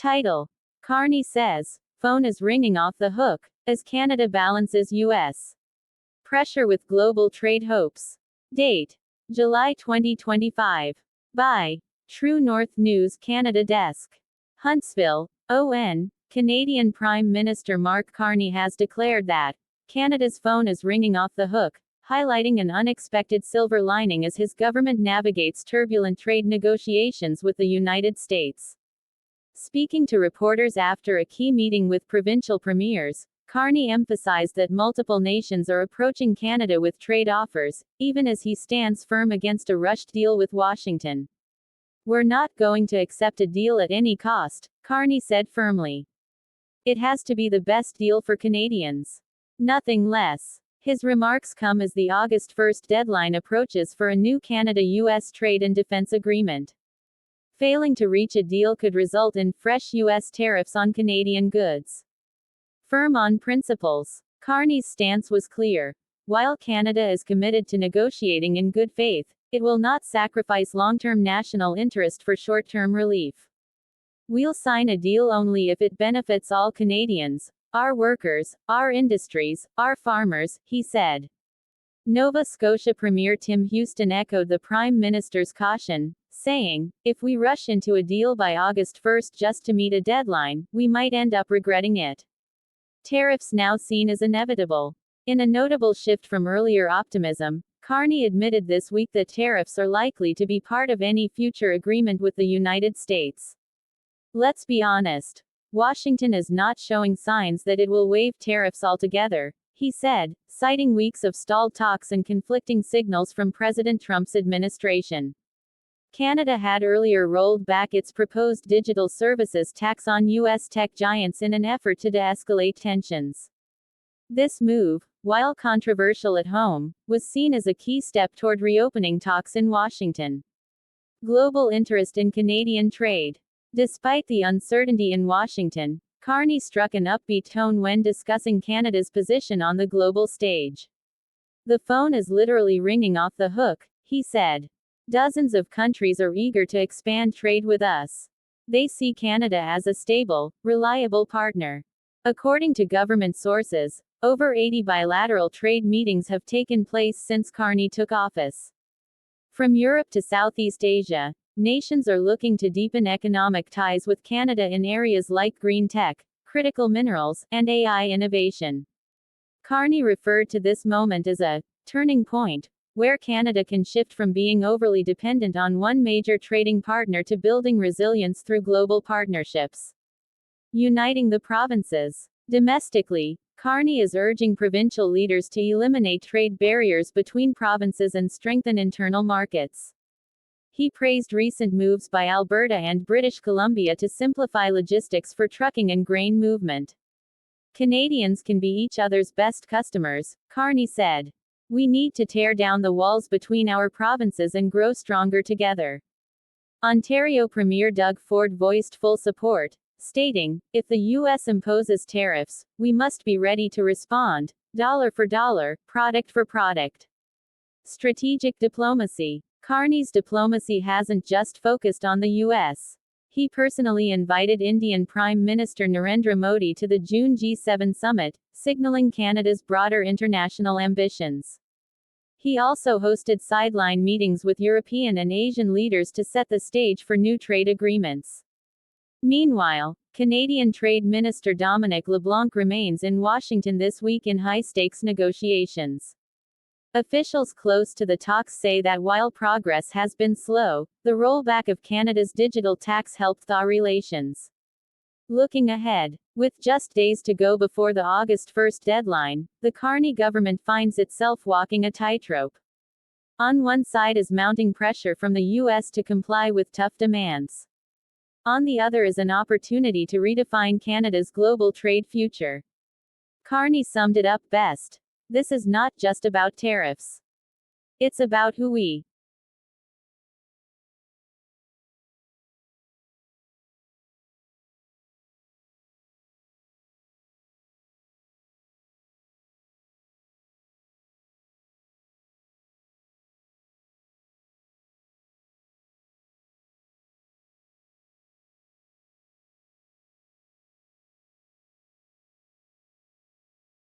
Title: Carney says, phone is ringing off the hook, as Canada balances U.S. pressure with global trade hopes. Date: July 2025. By True North News Canada Desk. Huntsville, ON. Canadian Prime Minister Mark Carney has declared that Canada's phone is ringing off the hook, highlighting an unexpected silver lining as his government navigates turbulent trade negotiations with the United States. Speaking to reporters after a key meeting with provincial premiers, Carney emphasized that multiple nations are approaching Canada with trade offers, even as he stands firm against a rushed deal with Washington. "We're not going to accept a deal at any cost," Carney said firmly. "It has to be the best deal for Canadians. Nothing less." His remarks come as the August 1 deadline approaches for a new Canada-US trade and defense agreement. Failing to reach a deal could result in fresh U.S. tariffs on Canadian goods. Firm on principles, Carney's stance was clear. While Canada is committed to negotiating in good faith, it will not sacrifice long-term national interest for short-term relief. "We'll sign a deal only if it benefits all Canadians, our workers, our industries, our farmers," he said. Nova Scotia Premier Tim Houston echoed the Prime Minister's caution, saying, "If we rush into a deal by August 1 just to meet a deadline, we might end up regretting it." Tariffs now seen as inevitable. In a notable shift from earlier optimism, Carney admitted this week that tariffs are likely to be part of any future agreement with the United States. "Let's be honest. Washington is not showing signs that it will waive tariffs altogether," he said, citing weeks of stalled talks and conflicting signals from President Trump's administration. Canada had earlier rolled back its proposed digital services tax on U.S. tech giants in an effort to de-escalate tensions. This move, while controversial at home, was seen as a key step toward reopening talks in Washington. Global interest in Canadian trade. Despite the uncertainty in Washington, Carney struck an upbeat tone when discussing Canada's position on the global stage. "The phone is literally ringing off the hook," he said. "Dozens of countries are eager to expand trade with us. They see Canada as a stable, reliable partner." According to government sources, over 80 bilateral trade meetings have taken place since Carney took office. From Europe to Southeast Asia, nations are looking to deepen economic ties with Canada in areas like green tech, critical minerals, and AI innovation. Carney referred to this moment as a turning point, where Canada can shift from being overly dependent on one major trading partner to building resilience through global partnerships. Uniting the provinces. Domestically, Carney is urging provincial leaders to eliminate trade barriers between provinces and strengthen internal markets. He praised recent moves by Alberta and British Columbia to simplify logistics for trucking and grain movement. "Canadians can be each other's best customers," Carney said. "We need to tear down the walls between our provinces and grow stronger together." Ontario Premier Doug Ford voiced full support, stating, "If the U.S. imposes tariffs, we must be ready to respond, dollar for dollar, product for product." Strategic diplomacy. Carney's diplomacy hasn't just focused on the U.S. He personally invited Indian Prime Minister Narendra Modi to the June G7 summit, signaling Canada's broader international ambitions. He also hosted sideline meetings with European and Asian leaders to set the stage for new trade agreements. Meanwhile, Canadian Trade Minister Dominic LeBlanc remains in Washington this week in high-stakes negotiations. Officials close to the talks say that while progress has been slow, the rollback of Canada's digital tax helped thaw relations. Looking ahead, with just days to go before the August 1 deadline, the Carney government finds itself walking a tightrope. On one side is mounting pressure from the U.S. to comply with tough demands. On the other is an opportunity to redefine Canada's global trade future. Carney summed it up best. "This is not just about tariffs. It's about who we,